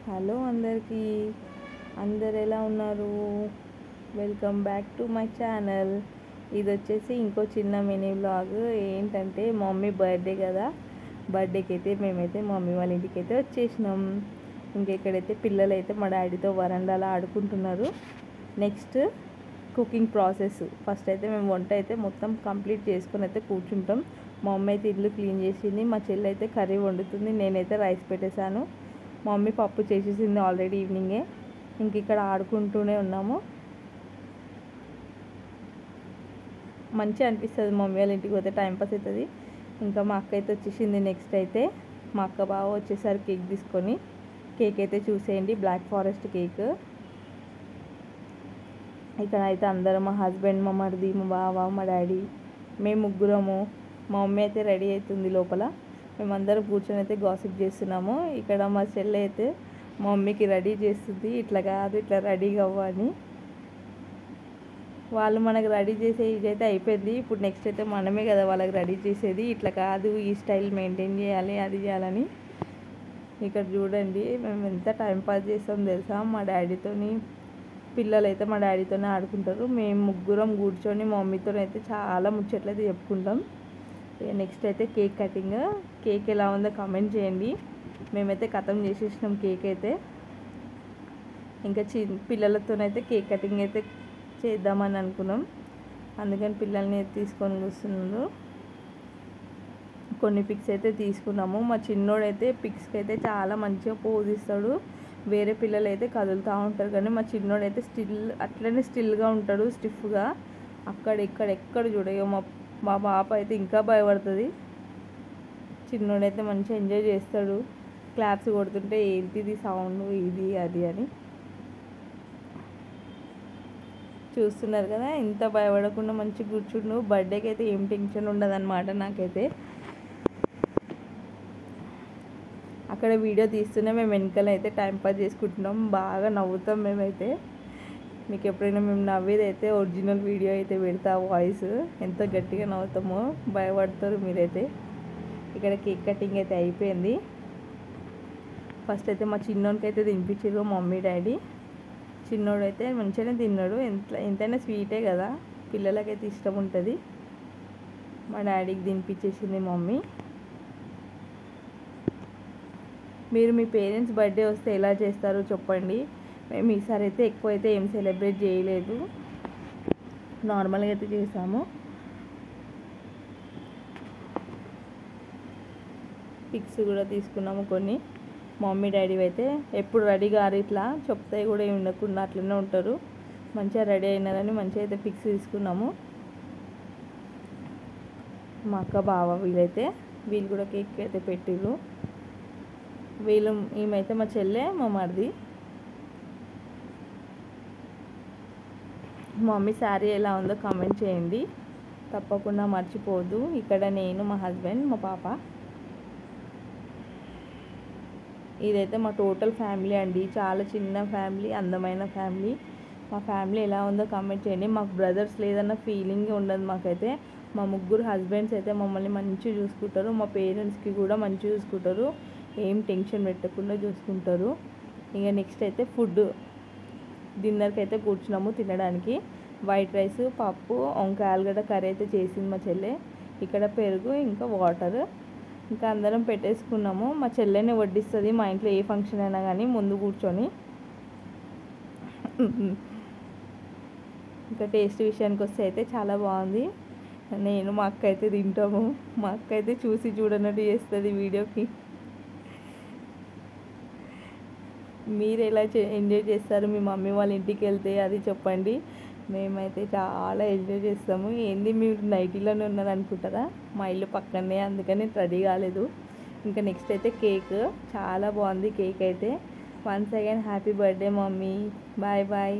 Hello అందరికీ, అందరు ఎలా ఉన్నారు? Welcome back to my channel. ఇది వచ్చేసి ఇంకో చిన్న మినీ బ్లాగ్. ఏంటంటే మమ్మీ బర్త్డే కదా, బర్త్డేకి అయితే మేమైతే మమ్మీ వాళ్ళ ఇంటికి అయితే వచ్చేసినాం. ఇంకెక్కడైతే పిల్లలు అయితే మా డాడీతో వరండాలో ఆడుకుంటున్నారు. Next cooking process. ఫస్ట్ అయితే మేము వంట అయితే మొత్తం కంప్లీట్ చేసుకొని అయితే కూర్చుంటాం. మా మమ్మీ అయితే ఇల్లు క్లీన్ చేసింది, మా చెల్లి అయితే కర్రీ వండుతుంది, నేనైతే రైస్ పెట్టేశాను. మా మమ్మీ పప్పు చేసేసింది ఆల్రెడీ ఈవినింగే. ఇంక ఇక్కడ ఆడుకుంటూనే ఉన్నాము. మంచిగా అనిపిస్తుంది మమ్మీ వాళ్ళ ఇంటికి పోతే, టైంపాస్ అవుతుంది. ఇంకా మా అక్క అయితే వచ్చేసింది. నెక్స్ట్ అయితే మా అక్క బావ వచ్చేసరికి కేక్ తీసుకొని, కేక్ అయితే చూసేయండి, బ్లాక్ ఫారెస్ట్ కేక్. ఇక్కడ అయితే అందరం, మా హస్బెండ్, మా మరిది, మా బావ, మా డాడీ, మేము ముగ్గురము. మా మమ్మీ అయితే రెడీ అవుతుంది లోపల. మేమందరం కూర్చొని అయితే గాసిప్ చేస్తున్నాము. ఇక్కడ మా చెల్లి అయితే మా మమ్మీకి రెడీ చేస్తుంది, ఇట్లా కాదు ఇట్లా రెడీగా అవ్వని. వాళ్ళు మనకు రెడీ చేసే ఇది అయితే అయిపోయింది. ఇప్పుడు నెక్స్ట్ అయితే మనమే కదా వాళ్ళకి రెడీ చేసేది. ఇట్లా కాదు, ఈ స్టైల్ మెయింటైన్ చేయాలి, అది చేయాలని. ఇక్కడ చూడండి మేము ఎంత టైంపాస్ చేస్తాం తెలుసా. మా డాడీతోని, పిల్లలు అయితే మా డాడీతోనే ఆడుకుంటారు, మేము ముగ్గురం కూర్చొని మా మమ్మీతో అయితే చాలా ముచ్చట్లు అయితే చెప్పుకుంటాం. నెక్స్ట్ అయితే కేక్ కటింగ్. కేక్ ఎలా ఉందో కామెంట్ చేయండి. మేమైతే కతం చేసేసినాం కేక్ అయితే. ఇంకా పిల్లలతోనైతే కేక్ కటింగ్ అయితే చేద్దామని అనుకున్నాం. అందుకని పిల్లల్ని తీసుకొని కూర్చున్నారు. కొన్ని పిక్స్ అయితే తీసుకున్నాము. మా చిన్నోడైతే పిక్స్కి అయితే చాలా మంచిగా పోజ్ ఇస్తాడు. వేరే పిల్లలు అయితే కదులుతూ ఉంటారు, కానీ మా చిన్నోడైతే అట్లనే స్టిల్గా ఉంటాడు, స్టిఫ్గా. ఎక్కడ చూడయో మా పాప అయితే ఇంకా భయపడుతుంది. చిన్నోడైతే మంచిగా ఎంజాయ్ చేస్తాడు. క్లాప్స్ కొడుతుంటే ఏంటిది సౌండ్, ఇది అది అని చూస్తున్నారు కదా. ఇంత భయపడకుండా మంచిగా కూర్చుండు. బర్త్డేకి అయితే ఏం టెన్షన్ ఉండదన్నమాట నాకైతే. అక్కడ వీడియో తీస్తూనే మేము వెనకాల అయితే టైంపాస్ చేసుకుంటున్నాం, బాగా నవ్వుతాం మేమైతే. మీకు ఎప్పుడైనా మేము నవ్వేది అయితే ఒరిజినల్ వీడియో అయితే పెడతా, వాయిస్ ఎంత గట్టిగా నవ్వుతామో భయపడతారు మీరైతే. ఇక్కడ కేక్ కటింగ్ అయితే అయిపోయింది. ఫస్ట్ అయితే మా చిన్నోడికి అయితే తినిపించారు మమ్మీ డాడీ. చిన్నోడు అయితే మంచిగానే తిన్నాడు, ఎంతైనా స్వీటే కదా, పిల్లలకైతే ఇష్టం ఉంటుంది. మా డాడీకి తినిపించేసింది మమ్మీ. మీరు మీ పేరెంట్స్ బర్త్డే వస్తే ఎలా చేస్తారో చెప్పండి. మేము ఈసారి అయితే ఎక్కువ అయితే ఏం సెలబ్రేట్ చేయలేదు, నార్మల్గా అయితే చేసాము. పిక్స్ కూడా తీసుకున్నాము కొన్ని. మమ్మీ డాడీ అయితే ఎప్పుడు రెడీ గారు, ఇట్లా చెప్తే కూడా ఏమి ఉండకుండా అట్లనే ఉంటారు. మంచిగా రెడీ అయినారని మంచిగా అయితే పిక్స్ తీసుకున్నాము. మా అక్క బావ వీళ్ళు కూడా కేక్ అయితే పెట్టిర్రు. ఈమెయితే మా చెల్లె, మా మరిది. మా మమ్మీ శారీ ఎలా ఉందో కామెంట్ చేయండి, తప్పకుండా మర్చిపోవద్దు. ఇక్కడ నేను, మా హస్బెండ్, మా పాప. ఇదైతే మా టోటల్ ఫ్యామిలీ అండి, చాలా చిన్న ఫ్యామిలీ, అందమైన ఫ్యామిలీ. మా ఫ్యామిలీ ఎలా ఉందో కామెంట్ చేయండి. మాకు బ్రదర్స్ లేదన్న ఫీలింగ్ ఉండదు మాకైతే. మా ముగ్గురు హస్బెండ్స్ అయితే మమ్మల్ని మంచిగా చూసుకుంటారు, మా పేరెంట్స్కి కూడా మంచిగా చూసుకుంటారు, ఏం టెన్షన్ పెట్టకుండా చూసుకుంటారు. ఇంకా నెక్స్ట్ అయితే ఫుడ్, డిన్నర్కి అయితే కూర్చున్నాము తినడానికి. వైట్ రైస్, పప్పు, వంకాయ ఆలుగడ్డ కర్రీ అయితే చేసింది మా చెల్లె. ఇక్కడ పెరుగు, ఇంకా వాటర్. ఇంకా అందరం పెట్టేసుకున్నాము. మా చెల్లెనే వడ్డిస్తుంది మా ఇంట్లో ఏ ఫంక్షన్ అయినా కానీ, ముందు కూర్చొని. ఇంకా టేస్ట్ విషయానికి వస్తే అయితే చాలా బాగుంది. నేను, మా అక్క అయితే తింటాము. మా అక్క అయితే చూసి చూడనట్టు చేస్తుంది వీడియోకి. మీరు ఎలా ఎంజాయ్ చేస్తారు మీ మమ్మీ వాళ్ళ ఇంటికి వెళ్తే, అది చెప్పండి. మేమైతే చాలా ఎంజాయ్ చేస్తాము. ఏంది మీరు నైటీలోనే ఉన్నారు అనుకుంటారా, మా ఇల్లు పక్కనే, అందుకని రెడీ కాలేదు. ఇంకా నెక్స్ట్ అయితే కేక్, చాలా బాగుంది కేక్ అయితే. Once again happy birthday mummy, bye bye.